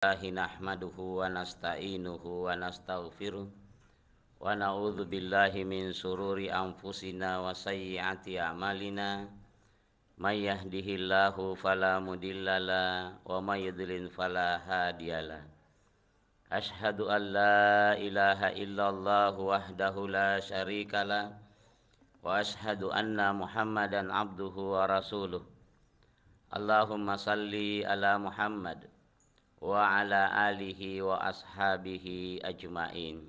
Nahmaduhu wa nasta'inuhu wa nastaghfiruh wa na'udzu billahi min sururi anfusina wa sayyiati a'malina may yahdihillahu fala mudhillalah wa may yudlil fala hadiyalah. Asyhadu an la ilaha illallah wahdahu la syarikalah wa asyhadu anna Muhammadan abduhu wa rasuluh. Allahumma salli ala Muhammad wa ala alihi wa ashabihi ajmain.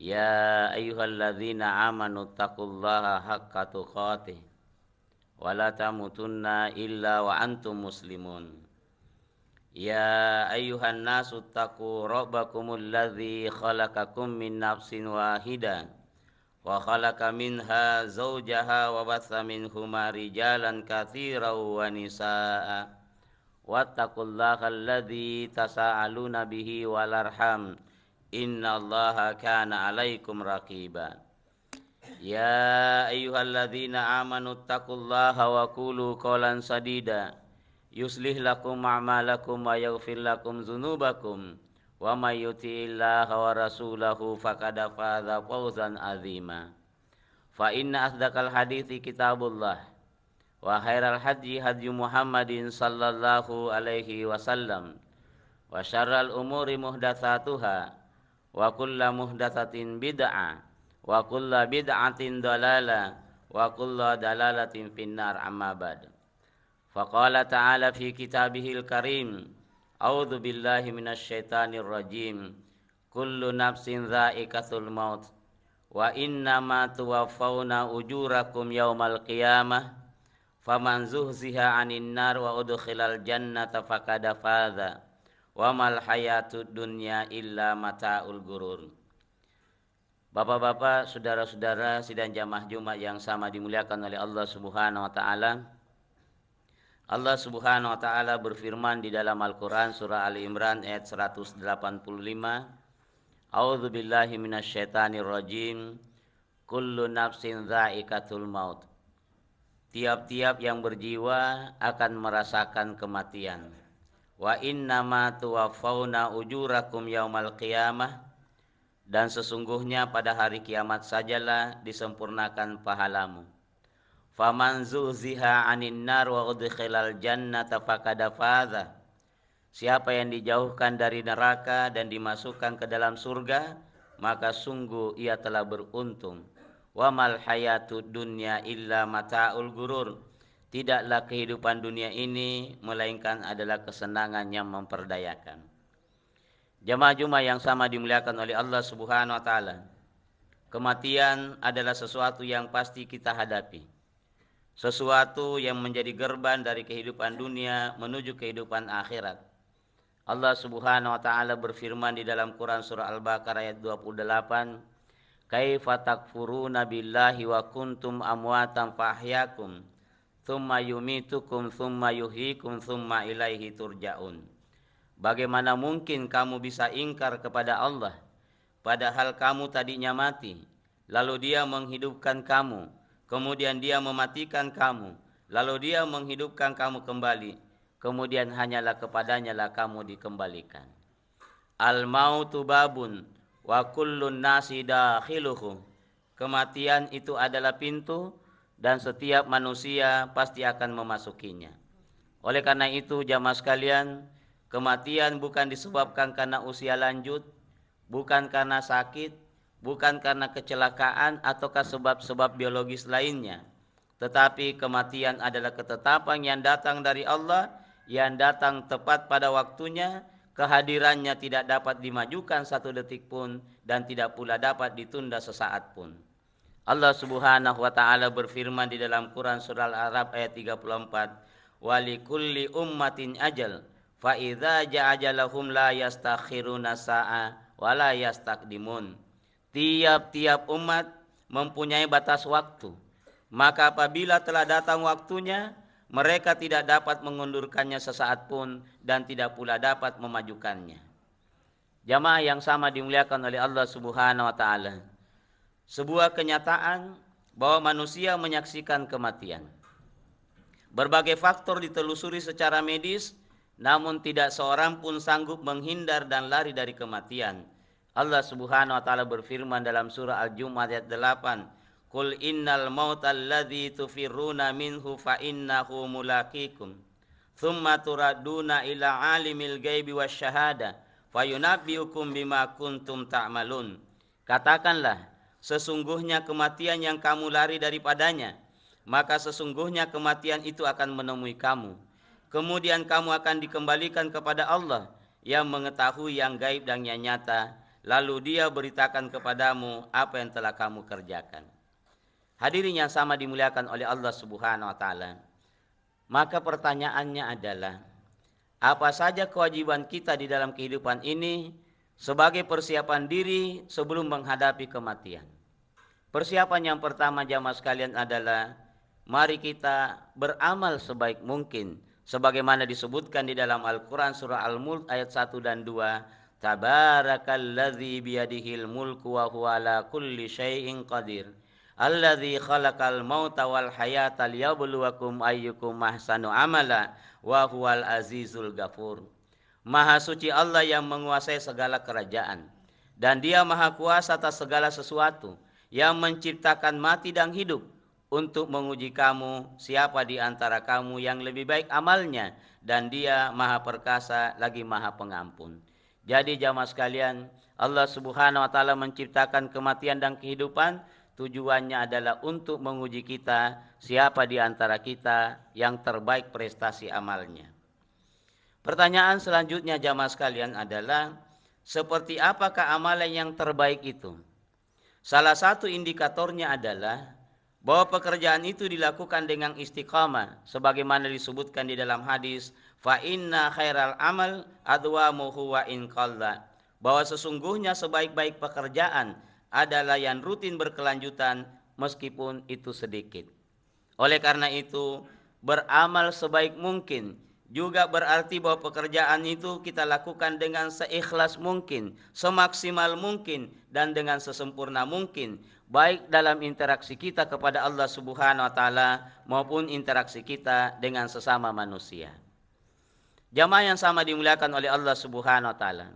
Ya ayyuhalladzina amanu taqullaha haqqa tuqatih wa la tamutunna illa wa antum muslimun. Ya ayyuhan nasu taqu rabbakumul ladzi khalaqakum min nafsin wahidah wa khalaqa minha zawjaha wa batha minhuma rijalan katsiran wa nisaa'a wattaqullaha alladzi tasaaluna bihi wal arham innallaha kana 'alaikum raqiba. Ya ayyuhalladzina amanu taqullaha wa qulu qawlan sadida yuslih lakum a'malakum wa yaghfir lakum dzunubakum wa may yuti'illaha wa rasulahu faqad faza fawzan 'azima. Fa inna asdaqal hadithi kitabullah wa khairal hadyi hadyu Muhammadin sallallahu alaihi wasallam wa syarral umuri muhdatsatuha wa kullu muhdatsatin bid'ah wa kullu bid'atin dalalah wa kullu dalalatin finnar amma ba'd. Faqala ta'ala fi kitabihil karim a'udzu billahi minasy syaithanir rajim kullu nafsin dha'iqatul maut wa innama tuwaffawna ujurakum yaumal qiyamah faman zuhziha 'anil nar wa udkhilal jannata faqad faza wa mal hayatud dunya illa mataul gurur. Bapak-bapak, saudara-saudara sidang jamaah Jumat yang sama dimuliakan oleh Allah Subhanahu wa taala. Allah Subhanahu wa taala berfirman di dalam Al-Qur'an surah Ali Imran ayat 185. A'udzu billahi minasyaitonir rajim. Kullu nafsin dha'iqatul maut. Tiap-tiap yang berjiwa akan merasakan kematian. Wa innama tuwaffawna ujurakum yaumal qiyamah. Dan sesungguhnya pada hari kiamat sajalah disempurnakan pahalamu. Faman zuhziha 'anin nar wa udkhilal jannata faqad faza. Siapa yang dijauhkan dari neraka dan dimasukkan ke dalam surga, maka sungguh ia telah beruntung. Wa mal hayatud dunya illa mataul gurur. Tidaklah kehidupan dunia ini melainkan adalah kesenangan yang memperdayakan. Jamaah Jumat yang sama dimuliakan oleh Allah Subhanahu wa taala. Kematian adalah sesuatu yang pasti kita hadapi. Sesuatu yang menjadi gerban dari kehidupan dunia menuju kehidupan akhirat. Allah Subhanahu wa taala berfirman di dalam Quran surah Al-Baqarah ayat 28, kaifa takfuruna billahi wa kuntum amwatan fahyakum thumma yumitukum thumma yuhyikum thumma ilaihi turja'un. Bagaimana mungkin kamu bisa ingkar kepada Allah padahal kamu tadinya mati, lalu dia menghidupkan kamu, kemudian dia mematikan kamu, lalu dia menghidupkan kamu kembali, kemudian hanyalah kepadanya lah kamu dikembalikan. Al-mautu babun wa kullun nasi dakhiluhu. Kematian itu adalah pintu dan setiap manusia pasti akan memasukinya. Oleh karena itu jamaah sekalian, kematian bukan disebabkan karena usia lanjut, bukan karena sakit, bukan karena kecelakaan ataukah sebab-sebab biologis lainnya. Tetapi kematian adalah ketetapan yang datang dari Allah, yang datang tepat pada waktunya. Kehadirannya tidak dapat dimajukan satu detik pun dan tidak pula dapat ditunda sesaat pun. Allah Subhanahu wa taala berfirman di dalam Quran surah Al-A'raf ayat 34, wa likulli ummatin ajal fa idza ja'a ajalahum la yastakhiruna sa'a wa la yastaqdimun. Tiap-tiap umat mempunyai batas waktu, maka apabila telah datang waktunya, mereka tidak dapat mengundurkannya sesaat pun dan tidak pula dapat memajukannya. Jamaah yang sama dimuliakan oleh Allah Subhanahu wa taala. Sebuah kenyataan bahwa manusia menyaksikan kematian. Berbagai faktor ditelusuri secara medis namun tidak seorang pun sanggup menghindar dan lari dari kematian. Allah Subhanahu wa taala berfirman dalam surah Al-Jumu'ah ayat 8, "Qul innal mautal ladzi tufirruna minhu fa innahu mulaqikum, tsumma turadduna ila alimil ghaibi wasyahada, fayunabbiukum bima kuntum ta'malun." Katakanlah, sesungguhnya kematian yang kamu lari daripadanya, maka sesungguhnya kematian itu akan menemui kamu. Kemudian kamu akan dikembalikan kepada Allah yang mengetahui yang gaib dan yang nyata, lalu Dia beritakan kepadamu apa yang telah kamu kerjakan. Hadirin yang sama dimuliakan oleh Allah Subhanahu wa taala. Maka pertanyaannya adalah, apa saja kewajiban kita di dalam kehidupan ini sebagai persiapan diri sebelum menghadapi kematian? Persiapan yang pertama jamaah sekalian adalah mari kita beramal sebaik mungkin sebagaimana disebutkan di dalam Al-Qur'an surah Al-Mulk ayat 1 dan 2, Tabarakalladzi biyadihil mulku wa huwa ala kulli syai'in qadir, alladzi khalaqal mauta wal hayata liyabluwakum ayyukum ahsanu amala wa huwal azizul ghafur. Maha suci Allah yang menguasai segala kerajaan, dan Dia maha kuasa atas segala sesuatu, yang menciptakan mati dan hidup untuk menguji kamu siapa di antara kamu yang lebih baik amalnya, dan Dia maha perkasa lagi maha pengampun. Jadi jamaah sekalian, Allah Subhanahu wa taala menciptakan kematian dan kehidupan, tujuannya adalah untuk menguji kita siapa di antara kita yang terbaik prestasi amalnya. Pertanyaan selanjutnya jamaah sekalian adalah, seperti apakah amalan yang terbaik itu? Salah satu indikatornya adalah bahwa pekerjaan itu dilakukan dengan istiqamah sebagaimana disebutkan di dalam hadis, fa inna khairal amal adwamuhu wa in qalla, bahwa sesungguhnya sebaik-baik pekerjaan adalah yang rutin berkelanjutan meskipun itu sedikit. Oleh karena itu, beramal sebaik mungkin juga berarti bahwa pekerjaan itu kita lakukan dengan seikhlas mungkin, semaksimal mungkin, dan dengan sesempurna mungkin, baik dalam interaksi kita kepada Allah Subhanahu wa taala maupun interaksi kita dengan sesama manusia. Jamaah yang sama dimuliakan oleh Allah Subhanahu wa taala.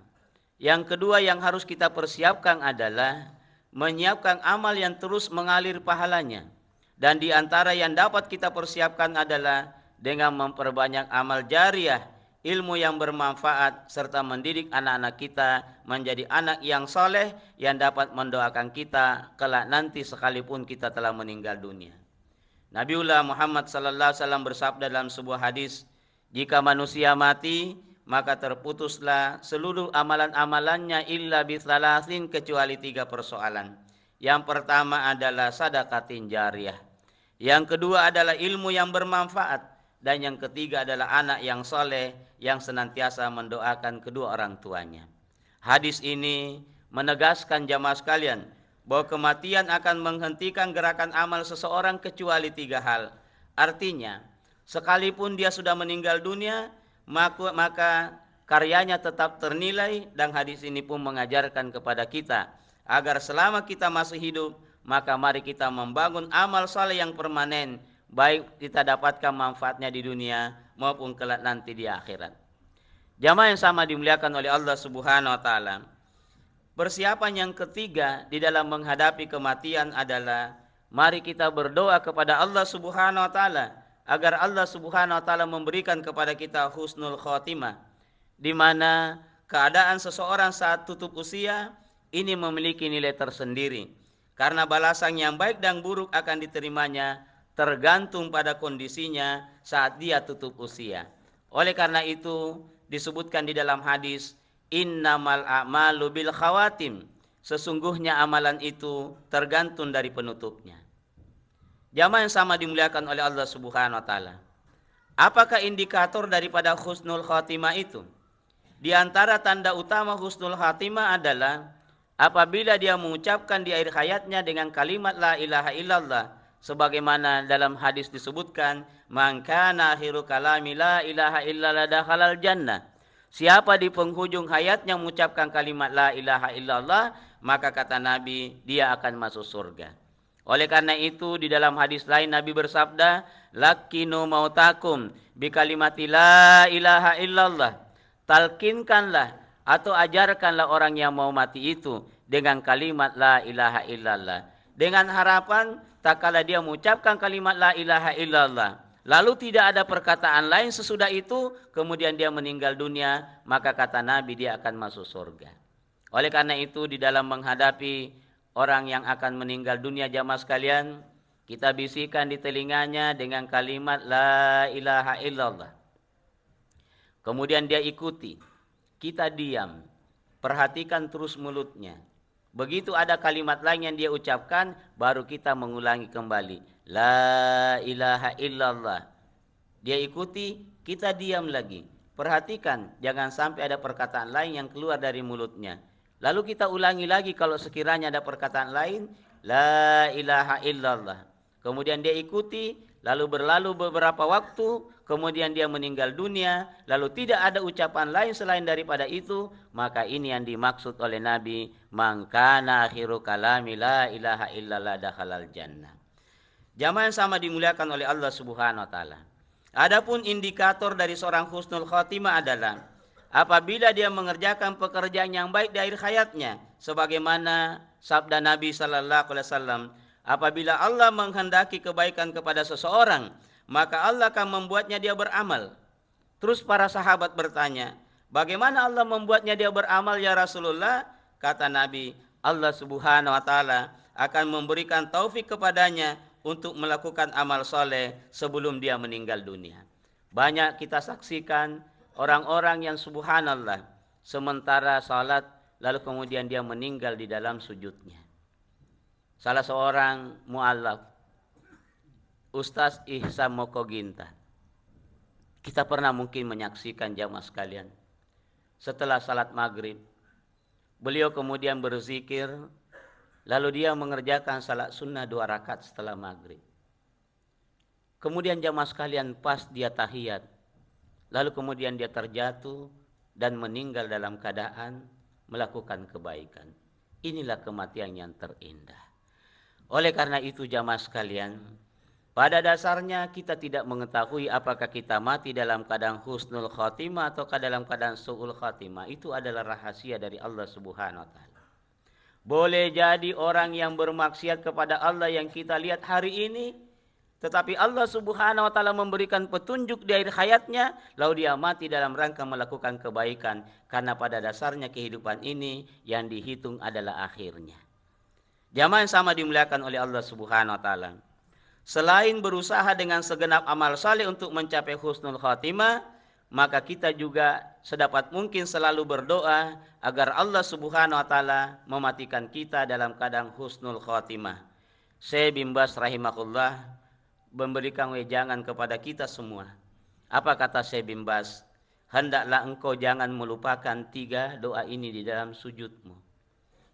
Yang kedua yang harus kita persiapkan adalah menyiapkan amal yang terus mengalir pahalanya. Dan di antara yang dapat kita persiapkan adalah dengan memperbanyak amal jariah, ilmu yang bermanfaat, serta mendidik anak-anak kita menjadi anak yang soleh yang dapat mendoakan kita kelak nanti sekalipun kita telah meninggal dunia. Nabiullah Muhammad sallallahu alaihi wasallam bersabda dalam sebuah hadis, jika manusia mati maka terputuslah seluruh amalan-amalannya illa bithalathin, kecuali 3 persoalan. Yang pertama adalah sadaqatin jariyah, yang kedua adalah ilmu yang bermanfaat, dan yang ketiga adalah anak yang soleh yang senantiasa mendoakan kedua orang tuanya. Hadis ini menegaskan jamaah sekalian bahwa kematian akan menghentikan gerakan amal seseorang kecuali 3 hal. Artinya, sekalipun dia sudah meninggal dunia, maka karyanya tetap ternilai, dan hadis ini pun mengajarkan kepada kita agar selama kita masih hidup, maka mari kita membangun amal saleh yang permanen, baik kita dapatkan manfaatnya di dunia maupun kelak nanti di akhirat. Jamaah yang sama dimuliakan oleh Allah Subhanahu wa taala. Persiapan yang ketiga di dalam menghadapi kematian adalah mari kita berdoa kepada Allah Subhanahu wa taala agar Allah Subhanahu wa taala memberikan kepada kita husnul khotimah, di mana keadaan seseorang saat tutup usia ini memiliki nilai tersendiri, karena balasan yang baik dan buruk akan diterimanya tergantung pada kondisinya saat dia tutup usia. Oleh karena itu disebutkan di dalam hadis, innamal a'malu bil khawatim, sesungguhnya amalan itu tergantung dari penutupnya. Jamaah yang sama dimuliakan oleh Allah Subhanahu wa taala. Apakah indikator daripada husnul khatimah itu? Di antara tanda utama husnul khatimah adalah apabila dia mengucapkan di akhir hayatnya dengan kalimat la ilaha illallah, sebagaimana dalam hadis disebutkan, man kana akhiru kalami la ilaha illallah dakhalal jannah. Siapa di penghujung hayatnya mengucapkan kalimat la ilaha illallah, maka kata Nabi, dia akan masuk surga. Oleh karena itu di dalam hadis lain Nabi bersabda, lakinu mautakum bi kalimati la ilaha illallah. Talkinkanlah atau ajarkanlah orang yang mau mati itu dengan kalimat la ilaha illallah. Dengan harapan tak kala dia mengucapkan kalimat la ilaha illallah, lalu tidak ada perkataan lain sesudah itu, kemudian dia meninggal dunia, maka kata Nabi dia akan masuk surga. Oleh karena itu di dalam menghadapi orang yang akan meninggal dunia jamaah sekalian, kita bisikan di telinganya dengan kalimat la ilaha illallah. Kemudian dia ikuti, kita diam, perhatikan terus mulutnya. Begitu ada kalimat lain yang dia ucapkan, baru kita mengulangi kembali la ilaha illallah. Dia ikuti, kita diam lagi. Perhatikan, jangan sampai ada perkataan lain yang keluar dari mulutnya. Lalu kita ulangi lagi kalau sekiranya ada perkataan lain, la ilaha illallah. Kemudian dia ikuti, lalu berlalu beberapa waktu, kemudian dia meninggal dunia, lalu tidak ada ucapan lain selain daripada itu, maka ini yang dimaksud oleh Nabi, man kana akhiru kalami la ilaha illallah dakhalal jannah. Jamaah yang sama dimuliakan oleh Allah Subhanahu wa taala. Adapun indikator dari seorang husnul khotimah adalah apabila dia mengerjakan pekerjaan yang baik di akhir hayatnya, sebagaimana sabda Nabi sallallahu alaihi wasallam, apabila Allah menghendaki kebaikan kepada seseorang, maka Allah akan membuatnya dia beramal. Terus para sahabat bertanya, bagaimana Allah membuatnya dia beramal ya Rasulullah? Kata Nabi, Allah Subhanahu wa taala akan memberikan taufik kepadanya untuk melakukan amal soleh sebelum dia meninggal dunia. Banyak kita saksikan orang-orang yang subhanallah sementara salat lalu kemudian dia meninggal di dalam sujudnya. Salah seorang mu'allaf, Ustaz Ihsan Mokoginta, kita pernah mungkin menyaksikan jamaah sekalian, setelah salat maghrib beliau kemudian berzikir, lalu dia mengerjakan salat sunnah 2 rakaat setelah maghrib. Kemudian jamaah sekalian pas dia tahiyat, lalu kemudian dia terjatuh dan meninggal dalam keadaan melakukan kebaikan. Inilah kematian yang terindah. Oleh karena itu jamaah sekalian, pada dasarnya kita tidak mengetahui apakah kita mati dalam keadaan husnul khotimah atau dalam keadaan su'ul khotimah. Itu adalah rahasia dari Allah Subhanahu wa taala. Boleh jadi orang yang bermaksiat kepada Allah yang kita lihat hari ini, tetapi Allah Subhanahu wa taala memberikan petunjuk di akhir hayatnya, lalu dia mati dalam rangka melakukan kebaikan, karena pada dasarnya kehidupan ini yang dihitung adalah akhirnya. Jamaah yang sama dimuliakan oleh Allah Subhanahu wa taala. Selain berusaha dengan segenap amal saleh untuk mencapai husnul khatimah, maka kita juga sedapat mungkin selalu berdoa agar Allah Subhanahu wa taala mematikan kita dalam keadaan husnul khatimah. Syekh bin Baz rahimahullah memberikan wejangan kepada kita semua. Apa kata Syekh bin Baz? Hendaklah engkau jangan melupakan 3 doa ini di dalam sujudmu.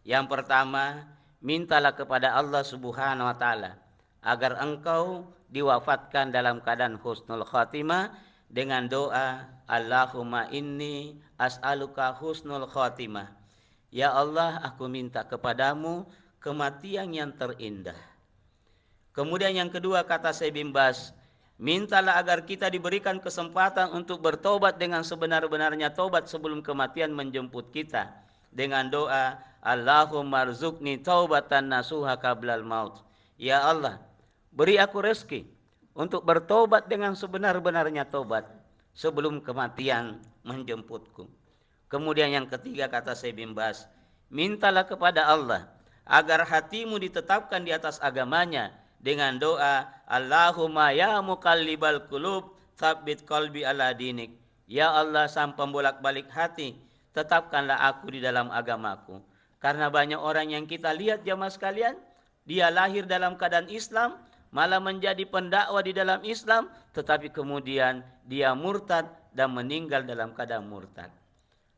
Yang pertama, mintalah kepada Allah Subhanahu wa taala agar engkau diwafatkan dalam keadaan husnul khatimah dengan doa Allahumma inni as'aluka husnul khatimah. Ya Allah, aku minta kepadamu kematian yang terindah. Kemudian yang kedua kata Syekh bin Baz, mintalah agar kita diberikan kesempatan untuk bertobat dengan sebenar-benarnya tobat sebelum kematian menjemput kita dengan doa Allahumma rzuqni taubatan nasuha qablal maut. Ya Allah, beri aku rezeki untuk bertobat dengan sebenar-benarnya tobat sebelum kematian menjemputku. Kemudian yang ketiga kata Syekh bin Baz, mintalah kepada Allah agar hatimu ditetapkan di atas agamanya dengan doa Allahumma ya muqallibal qulub tsabbit qalbi ala dinik. Ya Allah, sang pembolak-balik hati, tetapkanlah aku di dalam agamaku. Karena banyak orang yang kita lihat jamaah sekalian, dia lahir dalam keadaan Islam, malah menjadi pendakwah di dalam Islam, tetapi kemudian dia murtad dan meninggal dalam keadaan murtad.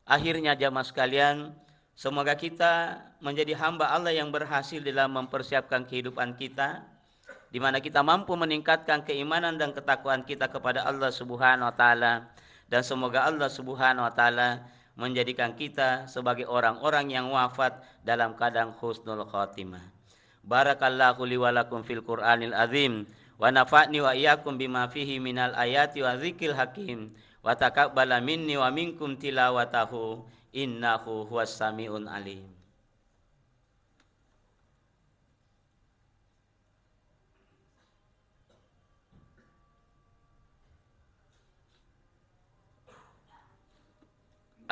Akhirnya jamaah sekalian, semoga kita menjadi hamba Allah yang berhasil dalam mempersiapkan kehidupan kita, di mana kita mampu meningkatkan keimanan dan ketakwaan kita kepada Allah Subhanahu wa taala, dan semoga Allah Subhanahu wa taala menjadikan kita sebagai orang-orang yang wafat dalam keadaan husnul khatimah. Barakallahu li wa lakum fil Qur'anil azim wa nafa'ni wa iyyakum bima fihi minal ayati wa dzikril hakim wa taqabbala minni wa minkum tilawatahu innahu huwas samiun alim.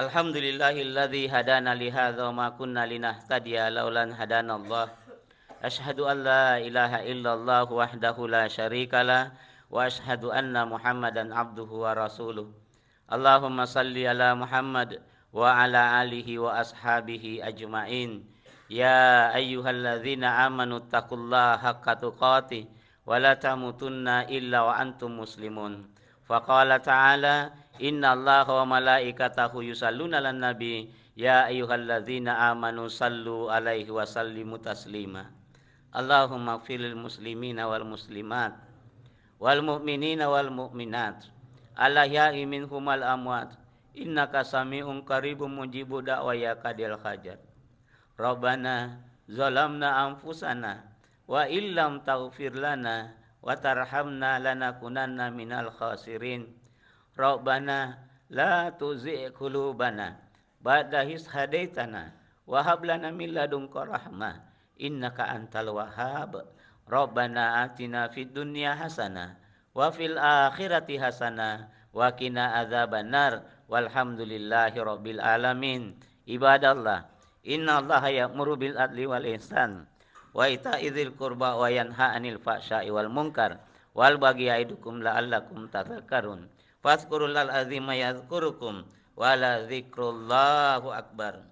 Alhamdulillahilladzi hadana li hadza wa ma kunna linahtadiya laulan hadanallah. Asyhadu an la ilaha illallah wahdahu la syarikalah wa asyhadu anna Muhammadan abduhu wa rasuluh. Allahumma salli ala Muhammad wa ala alihi wa ashabihi ajma'in. Ya ayyuhalladzina amanu taqullaha haqqa tuqatih wa la tamutunna illa wa antum muslimun. Faqala ta'ala inna allaha wa malaikatahu yusalluna 'alan nabi ya ayyuhalladzina amanu sallu alaihi wa sallimu taslima. Allahumma ighfirlil muslimina wal muslimat wal mu'minina wal mu'minat al-ahya'i minhum wal amwat innaka sami'un qaribun mujibu da'wa ya qadil hajat. Rabbana zalamna anfusana wa illam taghfir lana wa tarhamna lanakunanna minal khasirin. Rabbana la tuzigh qulubana ba'da idh hadaitana wa hab lana min ladunka rahmah innaka antal wahhab. Rabbana atina fid dunya hasanah wa fil akhirati hasanah wa qina adzabannar walhamdulillahi rabbil alamin. Ibadallah, innallaha ya'muru bil adli wal ihsan wa ita'i dzil qurba wa yanha 'anil fahsya'i wal munkar wal baghi ya'idukum la'allakum tadhakkarun. Fazkurul azima yadhkurukum wa la dzikrullahu akbar.